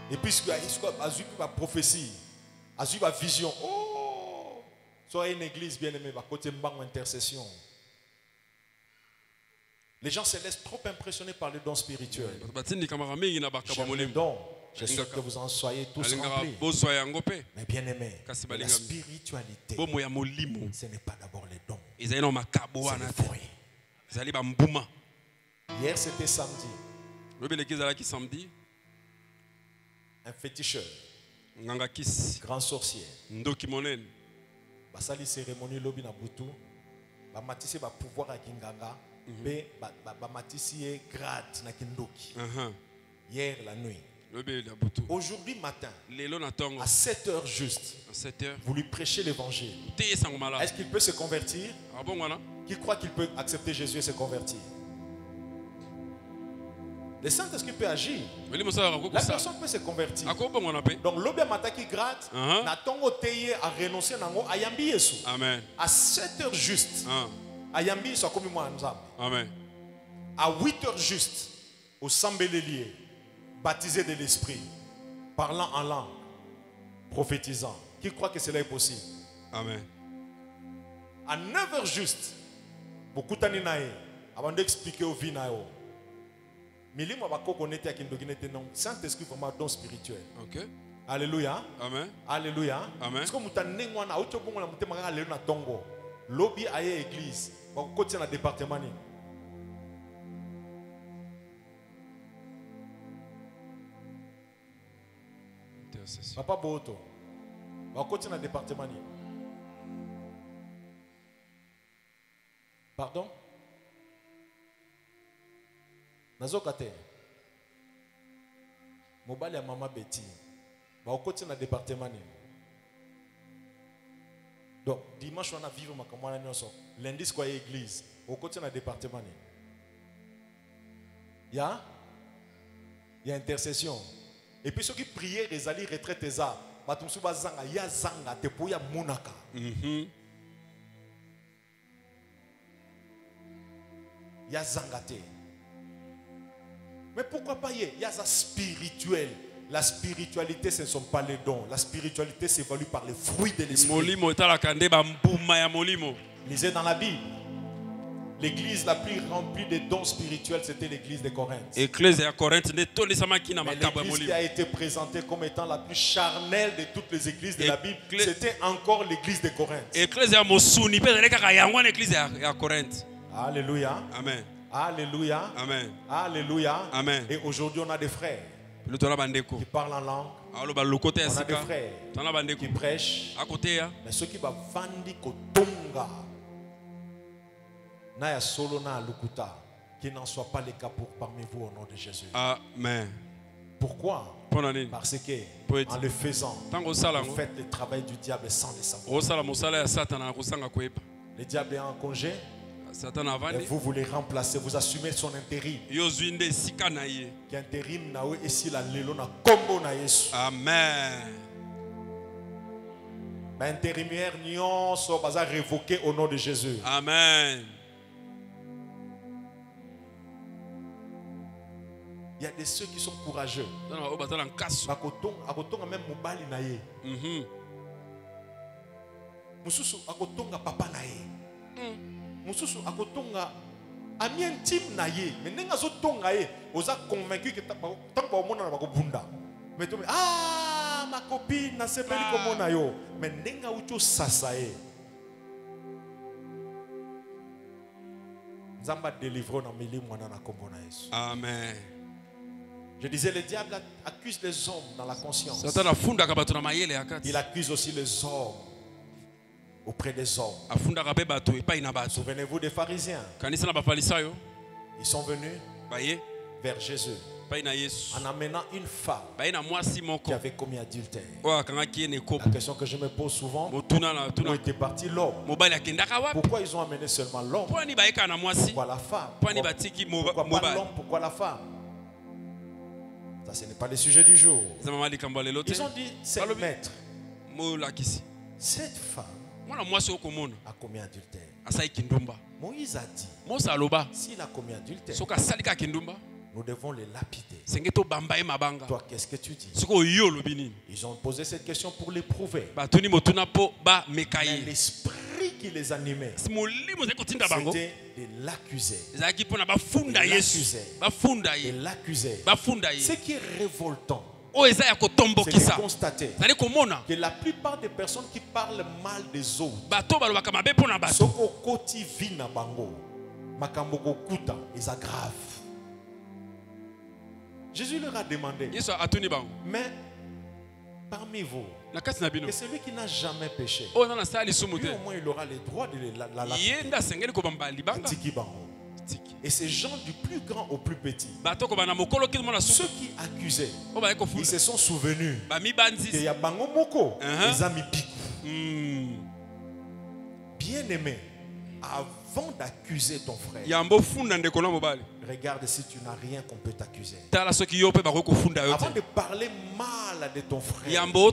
et puis il a eu la prophétie, il a eu la vision, oh, soyez une église bien aimée, à côté de intercession. Les gens se laissent trop impressionnés par les dons spirituels. Les dons. J'espère que vous en soyez tous remplis. Mais bien aimé, la spiritualité, ce n'est pas d'abord les dons. C'est les fruits. Hier c'était samedi. Un féticheur, grand sorcier, basali cérémonie lobi na butu, ba matisi ba pouvoir à kinganga, ba matisi grade na kindoki. Hier la nuit. Aujourd'hui matin, à 7h juste, vous lui prêchez l'évangile. Est-ce qu'il peut se convertir? Qui croit qu'il peut accepter Jésus et se convertir? Le Saint-Esprit peut agir. La personne peut se convertir. Donc l'obé mataki gratte, natongo teye a renoncer nango ayambi Yesu. Amen. À 7h juste, ayambi Yesu akomi mwana nzambe. Amen. À 8h juste, au sambelelier, baptisé de l'esprit, parlant en langue, prophétisant. Qui croit que cela est possible? Amen. À 9h juste, beaucoup d'années, avant d'expliquer au vinayo, milimo bakoko nete akindogine non Saint-Esprit vraiment don spirituel. OK. Alléluia. Amen. Alléluia. Amen. Parce que mutanengo na auto bongo na mutema nga lelo na tongo. Lobby aye église, bakoko na département ni. Papa Boto, bakoko na département ni. Pardon? Nazokate. Mobile ya maman Betty. Ba okoti na département ni. Donc dimanche on a vivre makamwana nyonso. Lundi c'est quoi église? Okoti na département ni. Il y a intercession. Et puis ceux qui priaient les alliés retraite ça. Batumsu bazanga ya zanga te po ya munaka. Ya zanga te. Mais pourquoi pas? Il y a ça spirituel. La spiritualité, ce ne sont pas les dons. La spiritualité s'évalue par les fruits de l'esprit. Lisez dans la Bible. L'église la plus remplie de dons spirituels, c'était l'église de Corinthe. Mais l'église qui a été présentée comme étant la plus charnelle de toutes les églises de la Bible, c'était encore l'église de Corinthe. Alléluia. Amen. Alléluia. Amen. Alléluia. Amen. Et aujourd'hui, on a des frères qui parlent en langue. On a des frères qui prêchent. Mais ceux qui vont vendre kotonga na solo na lukuta, qu'il n'en soit pas le cas parmi vous au nom de Jésus. Amen. Pourquoi? Parce que en le faisant, vous faites le travail du diable sans le savoir. Le diable est en congé. Et vous voulez remplacer, vous assumez son intérim. Qui intérim na et si la lelo na combo na Yesu. Amen. Intérimaire nion so baza révoqué au nom de Jésus. Amen. Il y a des ceux qui sont courageux. Akotonga même mobali na ye. Mususu akotonga papa na ye. Mususu akotonga ami intime na ye. Mais nenga zo tonga ye, oza convaincu que tant ba omona na bakobunda. Mais to ma copine na sepeli komona yo. Mais nenga ucho sasa ye. Nzamba délivre na mili mwana na kombo na Yesu. Amen. Je disais, le diable accuse les hommes dans la conscience. Il accuse aussi les hommes auprès des hommes. Souvenez-vous des pharisiens. Ils sont venus vers Jésus en amenant une femme qui avait commis adultère. La question que je me pose souvent, où était parti l'homme? Pourquoi ils ont amené seulement l'homme? Pourquoi la femme? Pourquoi pas l'homme? Pourquoi la femme? Ça, ce n'est pas le sujet du jour. Ils ont dit, c'est le maître. Cette femme a commis adultère. Moïse a dit, s'il a commis adultère, nous devons le lapider. Toi, qu'est-ce que tu dis? Ils ont posé cette question pour l'éprouver. Mais l'esprit qui les animait, c'était de l'accuser. De l'accuser. Ce qui est révoltant, c'est de constater que la plupart des personnes qui parlent mal des autres, ils aggravent. Jésus leur a demandé, mais parmi vous, que celui qui n'a jamais péché, lui au moins il aura le droit de la lapider. Et ces gens du plus grand au plus petit, ceux qui accusaient, ils se sont souvenus qu'il y a bango moko, les amis pico. Bien aimé, avant d'accuser ton frère, regarde si tu n'as rien qu'on peut t'accuser. Avant de parler mal de ton frère, avant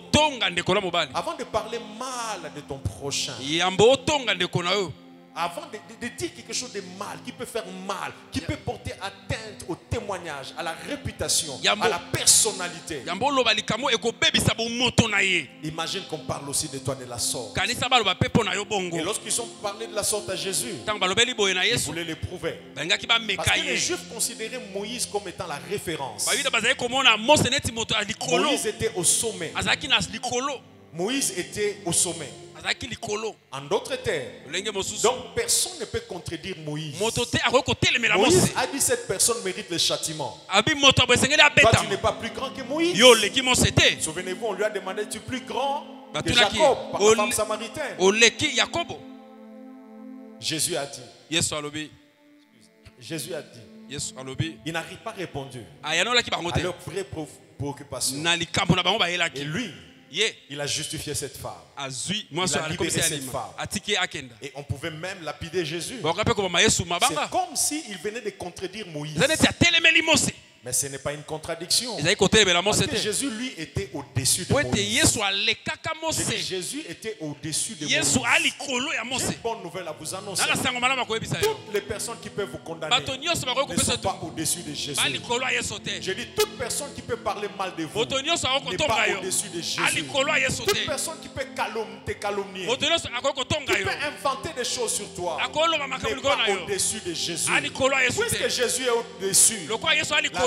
de parler mal de ton prochain, avant de dire quelque chose de mal, qui peut faire mal, qui peut porter atteinte au témoignage, à la réputation, à la personnalité. Imagine qu'on parle aussi de toi de la sorte. Et lorsqu'ils ont parlé de la sorte à Jésus, ils voulaient l'éprouver. Parce que les Juifs considéraient Moïse comme étant la référence. Moïse était au sommet. Moïse était au sommet. En d'autres termes, donc personne ne peut contredire Moïse. Moïse a dit cette personne mérite le châtiment. Toi tu n'es pas plus grand que Moïse. Souvenez-vous, on lui a demandé, tu es plus grand que Jacob par la femme samaritaine. Jésus a dit, il n'arrive pas répondu à leur vraie préoccupation. Et lui, il a justifié cette femme. Il a libéré cette femme. Et on pouvait même lapider Jésus. C'est comme s'il venait de contredire Moïse. Mais ce n'est pas une contradiction. Parce que Jésus, lui, était au-dessus de Moïse. Jésus était au-dessus de Moïse. J'ai une bonne nouvelle à vous annoncer. Toutes les personnes qui peuvent vous condamner ne sont pas au-dessus de Jésus. Je dis, toute personne qui peut parler mal de vous n'est pas au-dessus de Jésus. Toute personne qui peut te calomnier, qui peut inventer des choses sur toi, n'est pas au-dessus de Jésus. Puisque Jésus est au-dessus,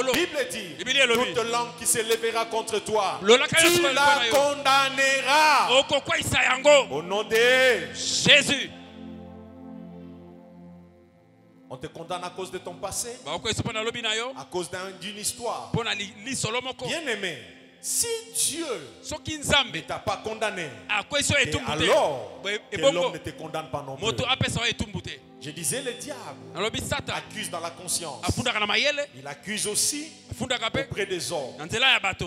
la Bible dit, toute langue qui se lèvera contre toi, tu la condamneras. Au nom de Jésus. On te condamne à cause de ton passé, à cause d'une histoire. Bien aimé, si Dieu ne t'a pas condamné, alors que l'homme ne te condamne pas non plus. Je disais, le diable accuse dans la conscience. Il accuse aussi auprès des hommes.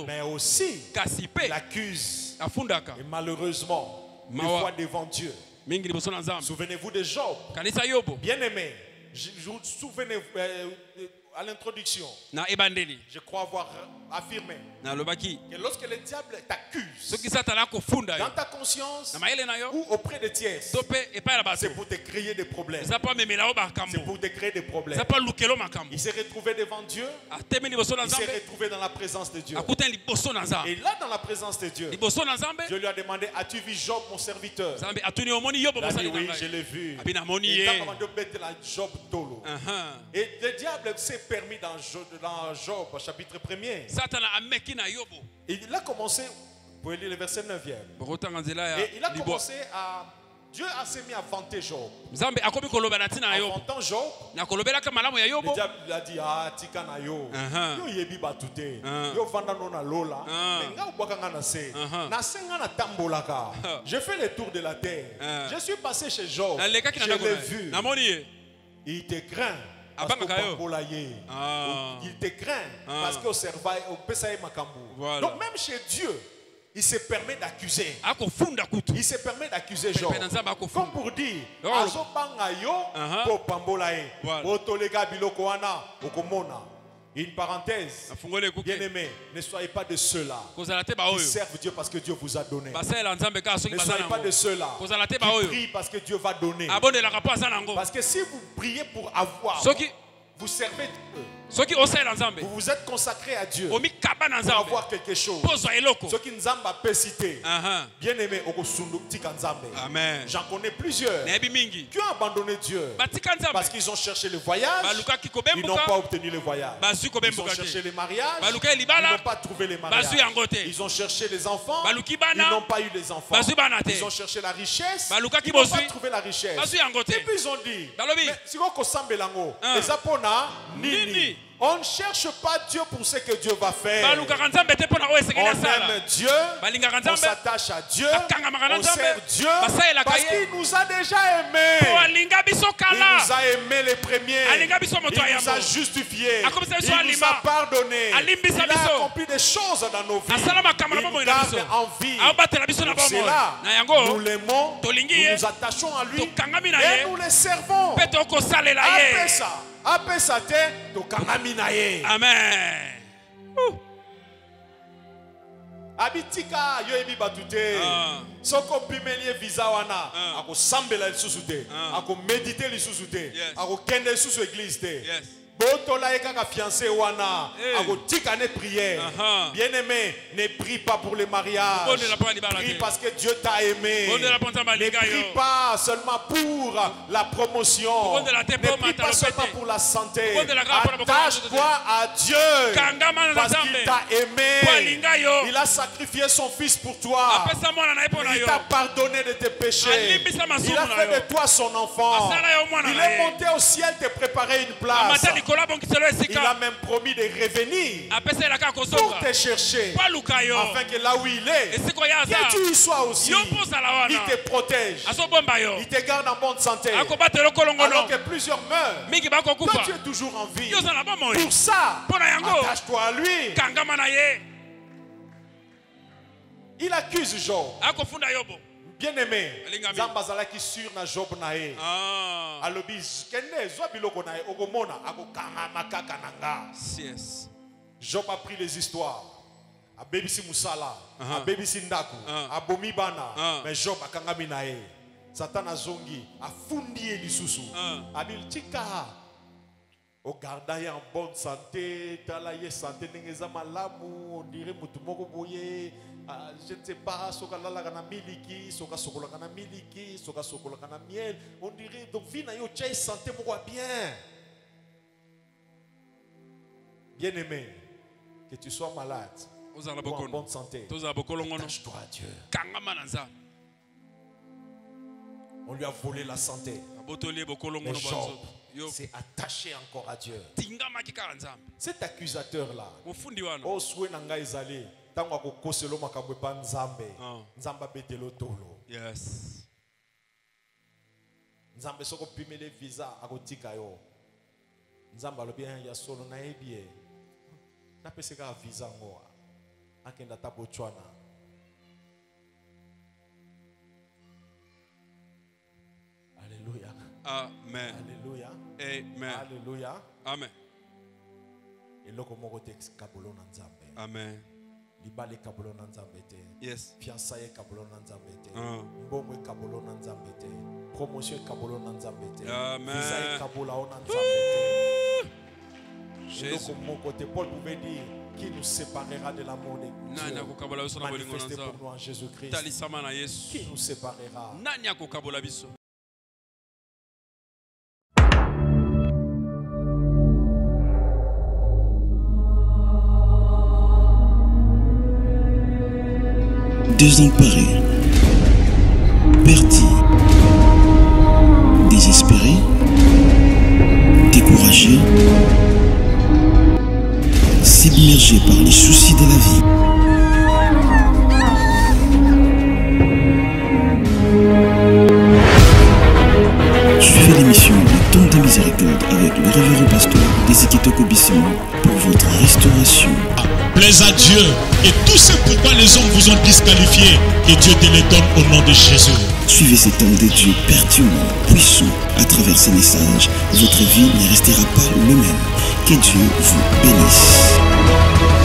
Mais aussi, il accuse, et malheureusement, des fois devant Dieu. Souvenez-vous de Job. Bien aimé, souvenez à l'introduction, je crois avoir affirmé que lorsque le diable t'accuse dans ta conscience ou auprès de tiers, c'est pour te créer des problèmes. C'est pour te créer des problèmes. Il s'est retrouvé devant Dieu. Il s'est retrouvé dans la présence de Dieu. Et là, dans la présence de Dieu, Dieu lui a demandé, as-tu vu Job, mon serviteur? Il a dit, oui, je l'ai vu. Et Job Tolo. Et le diable s'est permis dans Job, chapitre 1er. Et il a commencé, vous pouvez lire le verset 9e. Et il a commencé à... Dieu s'est mis à vanter Job. En vantant Job, le diable lui a dit, ah, tika na yo. Yo yebi batute. Yo vanda no na lola. Nga ubwaka nga na se. Na se nga na tambolaka. Je fais le tour de la terre. Je suis passé chez Job. Je l'ai vu. Il te craint. Parce qu'il te craint parce qu'au cerveau, donc même chez Dieu, il se permet d'accuser. Il se permet d'accuser Job. Comme pour dire, une parenthèse, bien aimé, ne soyez pas de ceux-là qui servent Dieu parce que Dieu vous a donné. Ne soyez pas de ceux-là qui prient parce que Dieu va donner. Parce que si vous priez pour avoir, vous servez Dieu. Vous vous êtes consacré à Dieu pour avoir quelque chose. Ce qui nous a cité, bien aimé, j'en connais plusieurs qui ont abandonné Dieu parce qu'ils ont cherché le voyage, ils n'ont pas obtenu le voyage. Ils ont cherché les mariages, ils n'ont pas trouvé les mariages. Ils ont cherché les enfants, ils n'ont pas eu les enfants. Ils ont cherché la richesse, ils n'ont pas trouvé la richesse. Et puis ils ont dit, mais si Nini. On ne cherche pas Dieu pour ce que Dieu va faire. On aime Dieu, on s'attache à Dieu, on sert Dieu parce qu'il nous a déjà aimés. Il nous a aimés les premiers. Il nous a justifiés. Il nous a pardonnés. Il a accompli des choses dans nos vies. Il nous garde en vie. Pour cela, nous l'aimons, nous nous attachons à lui et nous le servons. Après ça, après ça, amen. Abitika yo ebi batute. Soko pimelie visa wana. Ako sambela lisusu te. Ako méditer lisusu te. Ako kende lisusu église te. Botola eka fiancé wana. Ako tika ne prière. Bien aimé, ne prie pas pour le mariage. Prie parce que Dieu t'a aimé. Ne prie pas seulement pour la promotion. Ne prie pas seulement pour la santé. Attache-toi à Dieu parce qu'il t'a aimé. Il a sacrifié son fils pour toi. Il t'a pardonné de tes péchés. Il a fait de toi son enfant. Il est monté au ciel te préparer une place. Il a même promis de revenir pour te chercher afin que là où il est, que tu y sois aussi. Il te protège. Il te garde en bonne santé. Alors que plusieurs meurent, toi tu es toujours en vie. Pour ça, attache-toi à lui. Il accuse Job. Bien aimé, Zambazala qui sur na Job nae. Alobi kende zo biloko nae ogomona akokanga makaka nanga. Yes. Job a pris les histoires. A bebisi musala, a bebisi ndaku, a bomi bana, mais Job a kangami nae. Satan a zongi, a fundi elisusu. A dit tika. Au gardaye en bonne santé, talaye santé n'engeza malamu, on dirait mutumoko boye. Je ne sais pas, soka lala kana miliki, soka sokola kana miliki, soka sokola kana miel. On dirait donc vie na yo tchai santé moko bien. Bien aimé, que tu sois malade ou en bonne santé, attache-toi à Dieu. On lui a volé la santé. Mais Job s'est attaché encore à Dieu. Cet accusateur-là, oh souhait nanga ezali, tango akokoselo makambo pa nzambe, nzamba betelo tolo. Yes. Nzambe soko pimele visa akotika yo. Nzamba lo bien ya solo na ebie. Na peseka visa ngoa. Akenda ta Botswana. Alléluia. Amen. Alléluia. Amen. Alléluia. Amen. Eloko moko te kabolo na nzambe. Amen. Libale kabolo na nzambe te. Yes. Fiançailles kabolo na nzambe te. Mbongo kabolo na nzambe te. Promotion kabolo na nzambe te. Amen. Visa kabola na nzambe te. Jésus. Paul pouvait dire qui nous séparera de l'amour de Dieu manifesté pour nous en Jésus-Christ. Qui nous séparera? Désemparé, perdu, désespéré, découragé, submergé par les soucis de la vie. Suivez l'émission Le Temps des Miséricordes avec le révérend pasteur Desikitoko Bissimo pour votre restauration. Plaise à Dieu et tout ce pourquoi les hommes vous ont disqualifié, que Dieu te les donne au nom de Jésus. Suivez cet homme de Dieu pertinent, puissant. À travers ces messages, votre vie ne restera pas le même. Que Dieu vous bénisse.